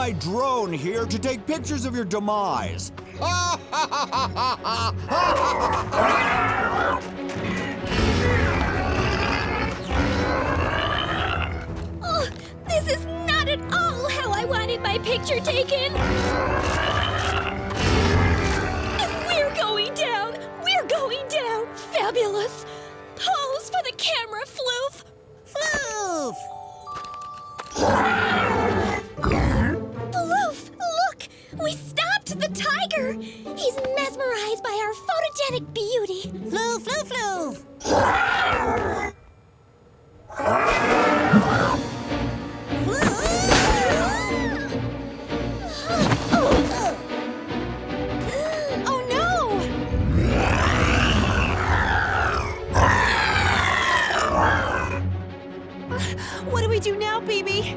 my drone here to take pictures of your demise. Oh, this is not at all how I wanted my picture taken. If we're going down, we're going down. Fabulous. Pose for the camera, Floof. Floof! Floof, look! We stopped the tiger! He's mesmerized by our photogenic beauty. Floof, Floof, Floof! Oh no! What do we do now, baby?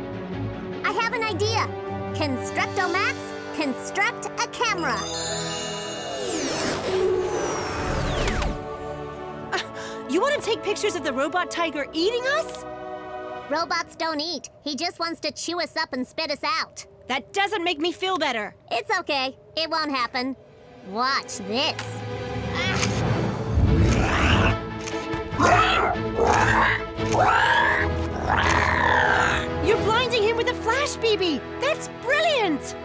I have an idea. Constructomax, construct a camera. You want to take pictures of the robot tiger eating us? Robots don't eat. He just wants to chew us up and spit us out. That doesn't make me feel better. It's okay. It won't happen. Watch this. You're blinding him with a flash, BB. That's brilliant.